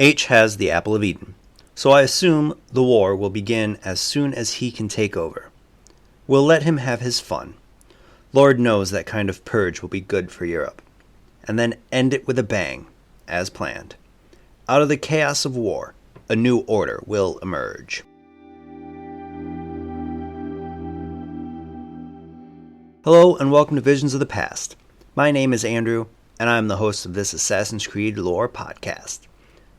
H has the Apple of Eden, so I assume the war will begin as soon as he can take over. We'll let him have his fun. Lord knows that kind of purge will be good for Europe. And then end it with a bang, as planned. Out of the chaos of war, a new order will emerge. Hello and welcome to Visions of the Past. My name is Andrew, and I'm the host of this Assassin's Creed lore podcast.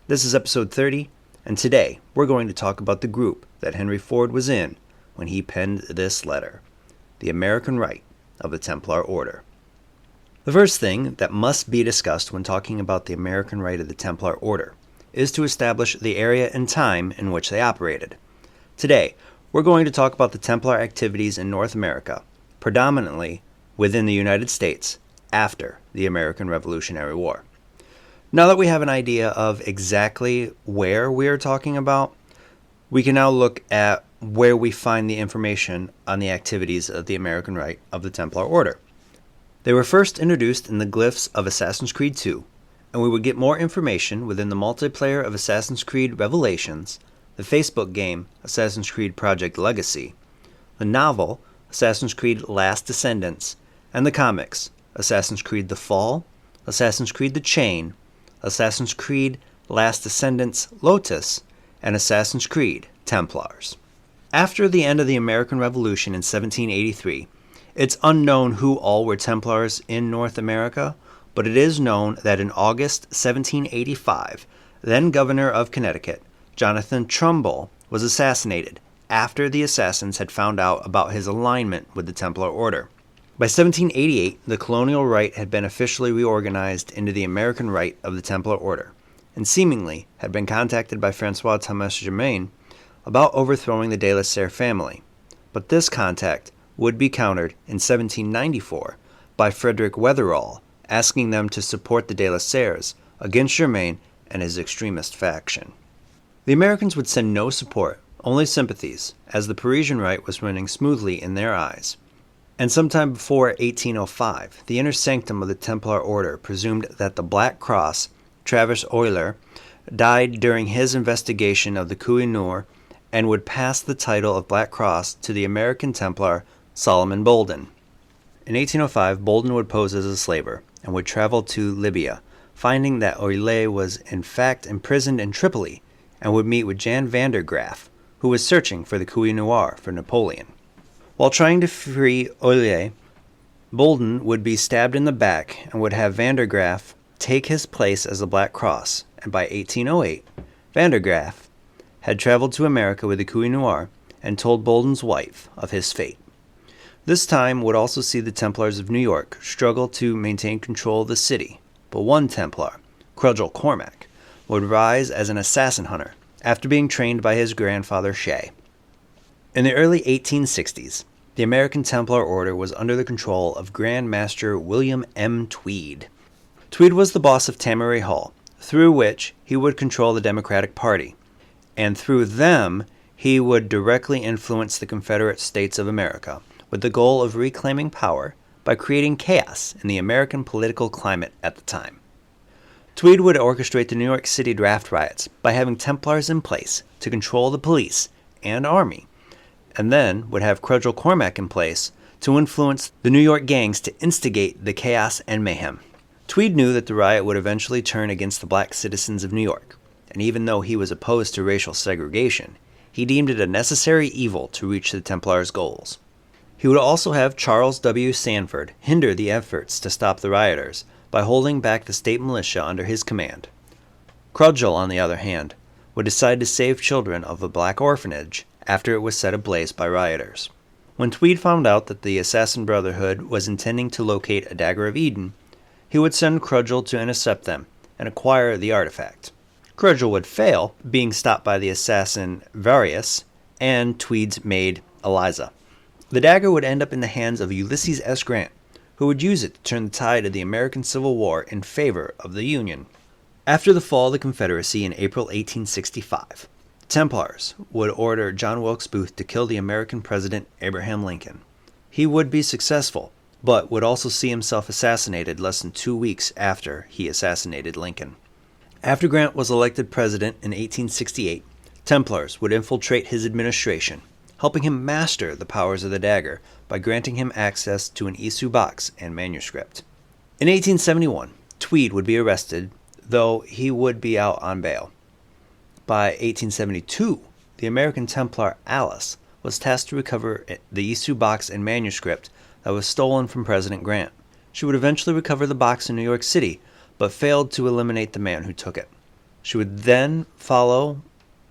This is episode 30, and today we're going to talk about the group that Henry Ford was in when he penned this letter, the American Rite of the Templar Order. The first thing that must be discussed when talking about the American Rite of the Templar Order is to establish the area and time in which they operated. Today, we're going to talk about the Templar activities in North America, predominantly within the United States after the American Revolutionary War. Now that we have an idea of exactly where we are talking about, we can now look at where we find the information on the activities of the American Rite of the Templar Order. They were first introduced in the glyphs of Assassin's Creed 2, and we would get more information within the multiplayer of Assassin's Creed Revelations, the Facebook game Assassin's Creed Project Legacy, the novel Assassin's Creed Last Descendants, and the comics Assassin's Creed The Fall, Assassin's Creed The Chain, Assassin's Creed Last Descendants Lotus, and Assassin's Creed Templars. After the end of the American Revolution in 1783, it's unknown who all were Templars in North America, but it is known that in August 1785, then Governor of Connecticut, Jonathan Trumbull, was assassinated after the assassins had found out about his alignment with the Templar Order. By 1788, the Colonial Rite had been officially reorganized into the American Rite of the Templar Order, and seemingly had been contacted by Francois Thomas Germain about overthrowing the de la Serre family. But this contact would be countered in 1794 by Frederick Wetherall, asking them to support the de la Serres against Germain and his extremist faction. The Americans would send no support, only sympathies, as the Parisian Rite was running smoothly in their eyes. And sometime before 1805, the inner sanctum of the Templar Order presumed that the Black Cross, Travis Euler, died during his investigation of the Koh-i-Noor and would pass the title of Black Cross to the American Templar Solomon Bolden. In 1805, Bolden would pose as a slaver and would travel to Libya, finding that Euler was in fact imprisoned in Tripoli, and would meet with Jan van der Graaf, who was searching for the Koh-i-Noor for Napoleon. While trying to free Euler, Bolden would be stabbed in the back and would have van der Graaf take his place as the Black Cross, and by 1808, van der Graaf had traveled to America with the Koh-i-Noor and told Bolden's wife of his fate. This time would also see the Templars of New York struggle to maintain control of the city, but one Templar, Crudgel Cormac, would rise as an assassin hunter after being trained by his grandfather Shay. In the early 1860s, the American Templar Order was under the control of Grand Master William M. Tweed. Tweed was the boss of Tammany Hall, through which he would control the Democratic Party, and through them he would directly influence the Confederate States of America, with the goal of reclaiming power by creating chaos in the American political climate at the time. Tweed would orchestrate the New York City draft riots by having Templars in place to control the police and army, and then would have Crudgel Cormac in place to influence the New York gangs to instigate the chaos and mayhem. Tweed knew that the riot would eventually turn against the black citizens of New York, and even though he was opposed to racial segregation, he deemed it a necessary evil to reach the Templars' goals. He would also have Charles W. Sanford hinder the efforts to stop the rioters by holding back the state militia under his command. Crudgel, on the other hand, would decide to save children of a black orphanage after it was set ablaze by rioters. When Tweed found out that the Assassin Brotherhood was intending to locate a Dagger of Eden, he would send Crudgel to intercept them and acquire the artifact. Crudgel would fail, being stopped by the assassin Varius and Tweed's maid Eliza. The dagger would end up in the hands of Ulysses S. Grant, who would use it to turn the tide of the American Civil War in favor of the Union. After the fall of the Confederacy in April 1865, the Templars would order John Wilkes Booth to kill the American President Abraham Lincoln. He would be successful, but would also see himself assassinated less than 2 weeks after he assassinated Lincoln. After Grant was elected president in 1868, Templars would infiltrate his administration, helping him master the powers of the dagger by granting him access to an issue box and manuscript. In 1871, Tweed would be arrested, though he would be out on bail. By 1872, the American Templar Alice was tasked to recover the issue box and manuscript that was stolen from President Grant. She would eventually recover the box in New York City, but failed to eliminate the man who took it. She would then follow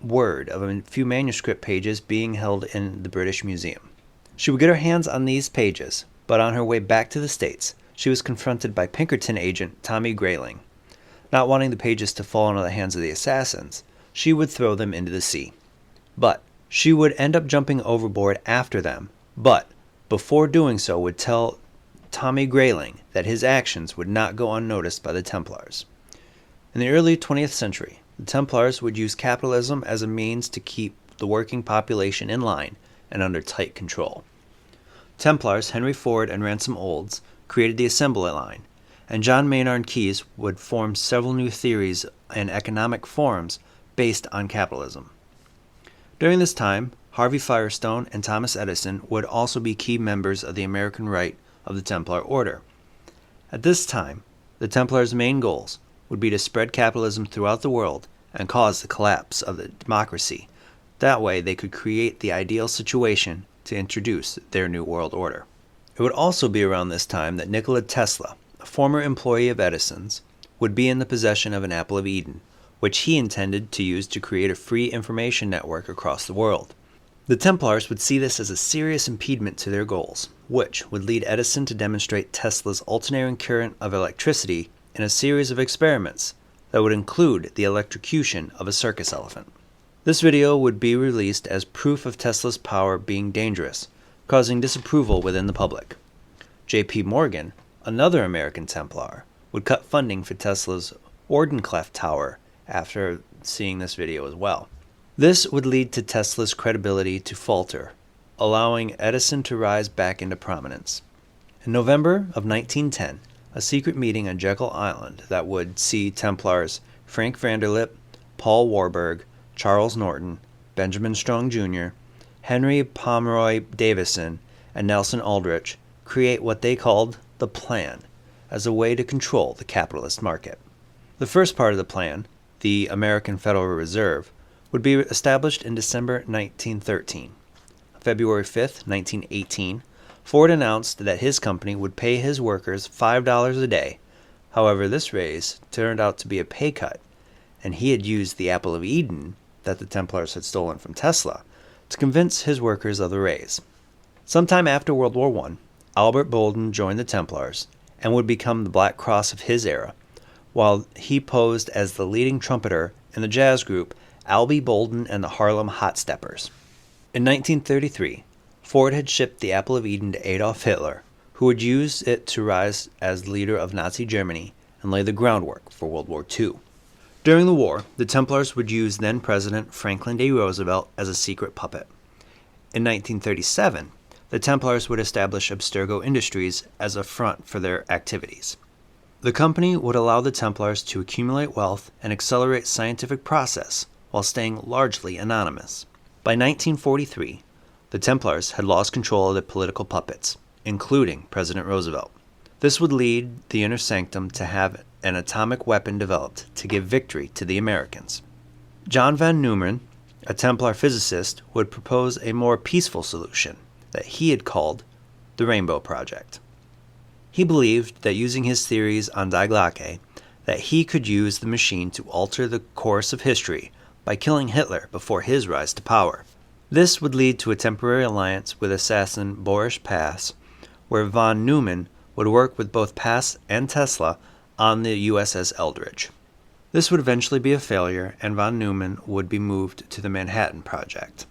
word of a few manuscript pages being held in the British Museum. She would get her hands on these pages, but on her way back to the States, she was confronted by Pinkerton agent Tommy Grayling. Not wanting the pages to fall into the hands of the assassins, she would throw them into the sea. But she would end up jumping overboard after them, but before doing so would tell Tommy Grayling that his actions would not go unnoticed by the Templars. In the early 20th century, the Templars would use capitalism as a means to keep the working population in line and under tight control. Templars Henry Ford and Ransom Olds created the assembly line, and John Maynard Keyes would form several new theories and economic forms based on capitalism. During this time, Harvey Firestone and Thomas Edison would also be key members of the American Rite of the Templar Order. At this time, the Templars' main goals would be to spread capitalism throughout the world and cause the collapse of the democracy. That way, they could create the ideal situation to introduce their new world order. It would also be around this time that Nikola Tesla, a former employee of Edison's, would be in the possession of an apple of Eden, which he intended to use to create a free information network across the world. The Templars would see this as a serious impediment to their goals, which would lead Edison to demonstrate Tesla's alternating current of electricity in a series of experiments that would include the electrocution of a circus elephant. This video would be released as proof of Tesla's power being dangerous, causing disapproval within the public. J.P. Morgan, another American Templar, would cut funding for Tesla's Wardenclyffe Tower after seeing this video as well. This would lead to Tesla's credibility to falter, allowing Edison to rise back into prominence. In November of 1910, a secret meeting on Jekyll Island that would see Templars Frank Vanderlip, Paul Warburg, Charles Norton, Benjamin Strong Jr., Henry Pomeroy Davison, and Nelson Aldrich create what they called the Plan as a way to control the capitalist market. The first part of the plan, the American Federal Reserve, would be established in December 1913. On February 5, 1918, Ford announced that his company would pay his workers $5 a day. However, this raise turned out to be a pay cut, and he had used the apple of Eden that the Templars had stolen from Tesla to convince his workers of the raise. Sometime after World War I, Albert Bolden joined the Templars and would become the Black Cross of his era, while he posed as the leading trumpeter in the jazz group Albie Bolden and the Harlem Hot Steppers. In 1933, Ford had shipped the apple of Eden to Adolf Hitler, who would use it to rise as leader of Nazi Germany and lay the groundwork for World War II. During the war, the Templars would use then-President Franklin D. Roosevelt as a secret puppet. In 1937, the Templars would establish Abstergo Industries as a front for their activities. The company would allow the Templars to accumulate wealth and accelerate scientific process while staying largely anonymous. By 1943, the Templars had lost control of the political puppets, including President Roosevelt. This would lead the Inner Sanctum to have an atomic weapon developed to give victory to the Americans. John von Neumann, a Templar physicist, would propose a more peaceful solution that he had called the Rainbow Project. He believed that using his theories on Die Glocke, that he could use the machine to alter the course of history by killing Hitler before his rise to power. This would lead to a temporary alliance with assassin Boris Pass, where von Neumann would work with both Pass and Tesla on the USS Eldridge. This would eventually be a failure, and von Neumann would be moved to the Manhattan Project.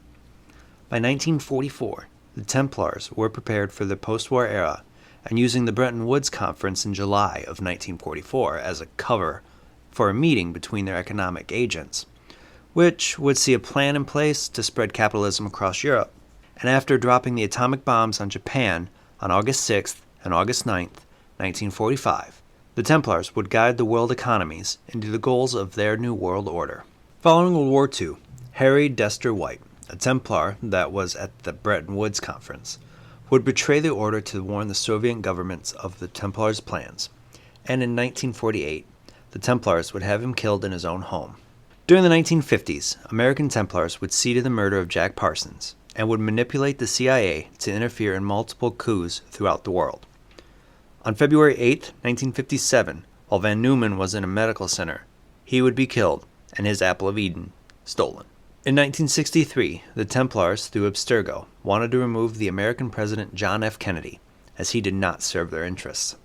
By 1944, the Templars were prepared for the post-war era, and using the Bretton Woods Conference in July of 1944 as a cover for a meeting between their economic agents, which would see a plan in place to spread capitalism across Europe. And after dropping the atomic bombs on Japan on August 6th and August 9th, 1945, The Templars would guide the world economies into the goals of their new world order. Following World War II, Harry Dester White, a Templar that was at the Bretton Woods Conference, would betray the order to warn the Soviet governments of the Templars' plans, and in 1948, the Templars would have him killed in his own home. During the 1950s, American Templars would see to the murder of Jack Parsons and would manipulate the CIA to interfere in multiple coups throughout the world. On February 8, 1957, while Van Neumann was in a medical center, he would be killed and his Apple of Eden stolen. In 1963, the Templars, through Abstergo, wanted to remove the American President John F. Kennedy, as he did not serve their interests.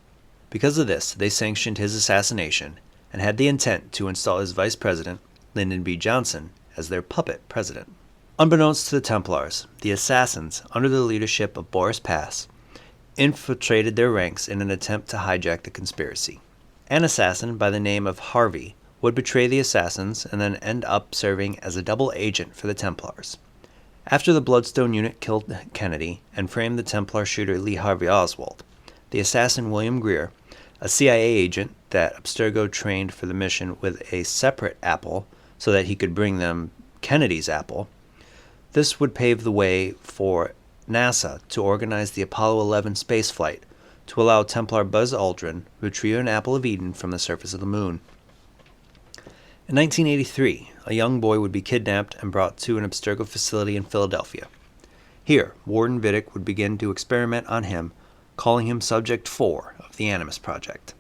Because of this, they sanctioned his assassination and had the intent to install his vice president, Lyndon B. Johnson, as their puppet president. Unbeknownst to the Templars, the assassins, under the leadership of Boris Pass, infiltrated their ranks in an attempt to hijack the conspiracy. An assassin by the name of Harvey would betray the assassins and then end up serving as a double agent for the Templars. After the Bloodstone unit killed Kennedy and framed the Templar shooter Lee Harvey Oswald, the assassin William Greer, a CIA agent that Abstergo trained for the mission with a separate apple so that he could bring them Kennedy's apple, this would pave the way for NASA to organize the Apollo 11 spaceflight to allow Templar Buzz Aldrin retrieve an apple of Eden from the surface of the moon. In 1983, a young boy would be kidnapped and brought to an Abstergo facility in Philadelphia. Here, Warden Vidic would begin to experiment on him, calling him Subject 4 of the Animus Project.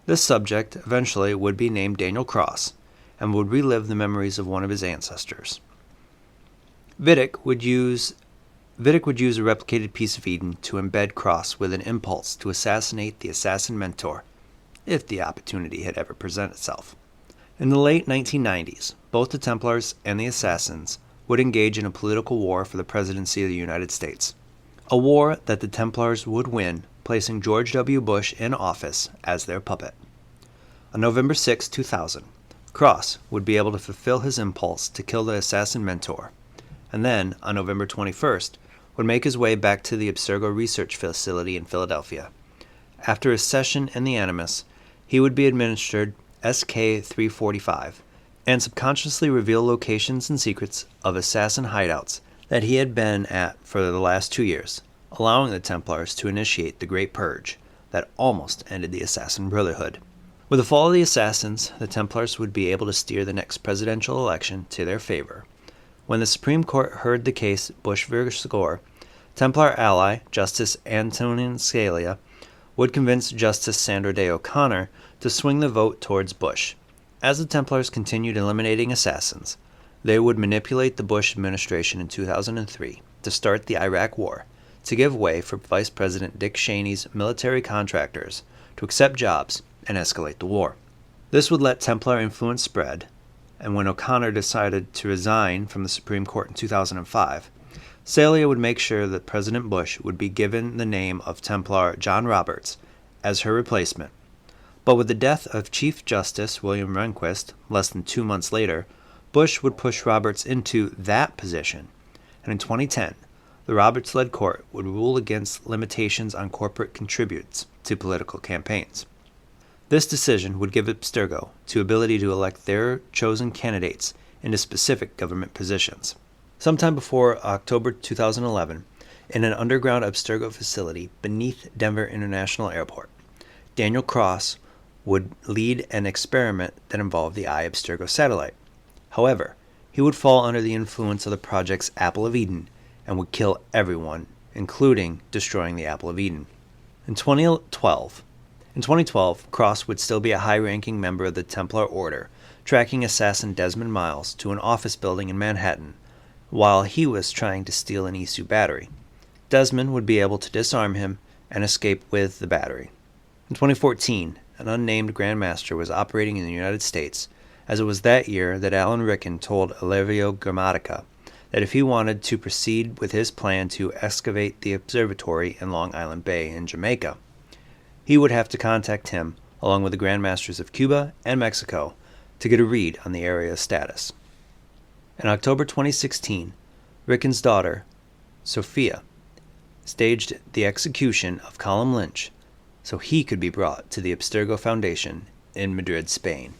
This subject eventually would be named Daniel Cross and would relive the memories of one of his ancestors. Vidic would use a replicated piece of Eden to embed Cross with an impulse to assassinate the assassin mentor, if the opportunity had ever presented itself. In the late 1990s, both the Templars and the assassins would engage in a political war for the presidency of the United States, a war that the Templars would win, placing George W. Bush in office as their puppet. On November 6, 2000, Cross would be able to fulfill his impulse to kill the assassin mentor, and then, on November 21st, would make his way back to the Abstergo Research Facility in Philadelphia. After his session in the Animus, he would be administered SK-345 and subconsciously reveal locations and secrets of assassin hideouts that he had been at for the last 2 years, allowing the Templars to initiate the Great Purge that almost ended the Assassin Brotherhood. With the fall of the Assassins, the Templars would be able to steer the next presidential election to their favor. When the Supreme Court heard the case Bush vs. Gore, Templar ally Justice Antonin Scalia would convince Justice Sandra Day O'Connor to swing the vote towards Bush. As the Templars continued eliminating assassins, they would manipulate the Bush administration in 2003 to start the Iraq War, to give way for Vice President Dick Cheney's military contractors to accept jobs and escalate the war. This would let Templar influence spread, and when O'Connor decided to resign from the Supreme Court in 2005, Scalia would make sure that President Bush would be given the name of Templar John Roberts as her replacement. But with the death of Chief Justice William Rehnquist less than 2 months later, Bush would push Roberts into that position, and in 2010, the Roberts-led court would rule against limitations on corporate contributes to political campaigns. This decision would give Abstergo the ability to elect their chosen candidates into specific government positions. Sometime before October 2011, in an underground Abstergo facility beneath Denver International Airport, Daniel Cross would lead an experiment that involved the Abstergo satellite. However, he would fall under the influence of the project's Apple of Eden and would kill everyone, including destroying the Apple of Eden. In 2012, Cross would still be a high-ranking member of the Templar Order, tracking assassin Desmond Miles to an office building in Manhattan while he was trying to steal an ESU battery. Desmond would be able to disarm him and escape with the battery. In 2014, an unnamed Grand Master was operating in the United States, as it was that year that Alan Ricken told Elevio Grammatica that if he wanted to proceed with his plan to excavate the observatory in Long Island Bay in Jamaica, he would have to contact him, along with the Grand Masters of Cuba and Mexico, to get a read on the area's status. In October 2016, Ricken's daughter, Sophia, staged the execution of Colin Lynch, so he could be brought to the Abstergo Foundation in Madrid, Spain.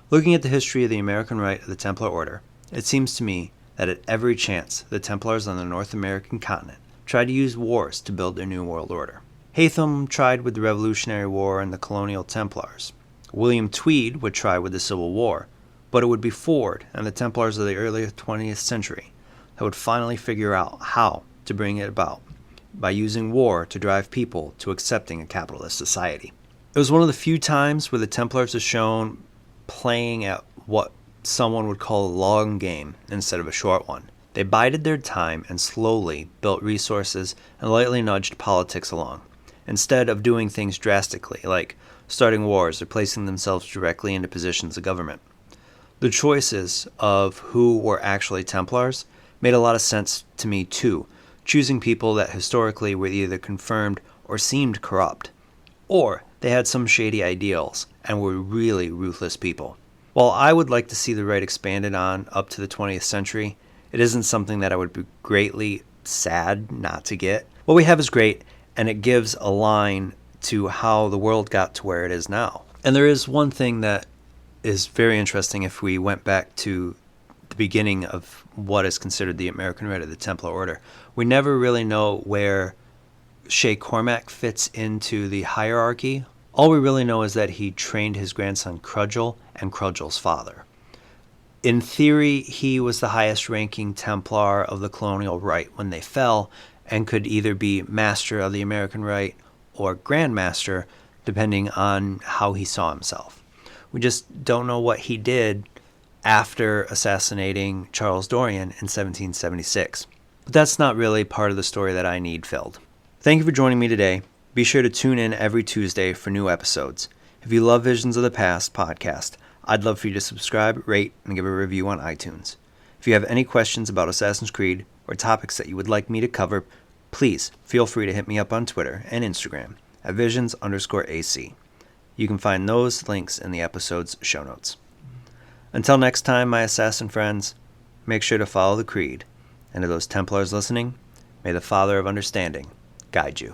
Looking at the history of the American Rite of the Templar Order, it seems to me that at every chance the Templars on the North American continent tried to use wars to build their new world order. Hatham tried with the Revolutionary War and the Colonial Templars. William Tweed would try with the Civil War, but it would be Ford and the Templars of the early 20th century that would finally figure out how to bring it about by using war to drive people to accepting a capitalist society. It was one of the few times where the Templars are shown playing at what someone would call a long game instead of a short one. They bided their time and slowly built resources and lightly nudged politics along, instead of doing things drastically, like starting wars or placing themselves directly into positions of government. The choices of who were actually Templars made a lot of sense to me too, choosing people that historically were either confirmed or seemed corrupt, or they had some shady ideals and were really ruthless people. While I would like to see the Rite expanded on up to the 20th century, it isn't something that I would be greatly sad not to get. What we have is great, and it gives a line to how the world got to where it is now. And there is one thing that is very interesting if we went back to the beginning of what is considered the American Rite of the Templar Order. We never really know where Shay Cormac fits into the hierarchy. All we really know is that he trained his grandson Crudgel and Crudgel's father. In theory, he was the highest ranking Templar of the Colonial Rite when they fell, and could either be Master of the American Rite or Grand Master, depending on how he saw himself. We just don't know what he did after assassinating Charles Dorian in 1776. But that's not really part of the story that I need filled. Thank you for joining me today. Be sure to tune in every Tuesday for new episodes. If you love Visions of the Past podcast, I'd love for you to subscribe, rate, and give a review on iTunes. If you have any questions about Assassin's Creed or topics that you would like me to cover, please feel free to hit me up on Twitter and Instagram at visions_AC. You can find those links in the episode's show notes. Until next time, my assassin friends, make sure to follow the creed, and to those Templars listening, may the Father of Understanding guide you.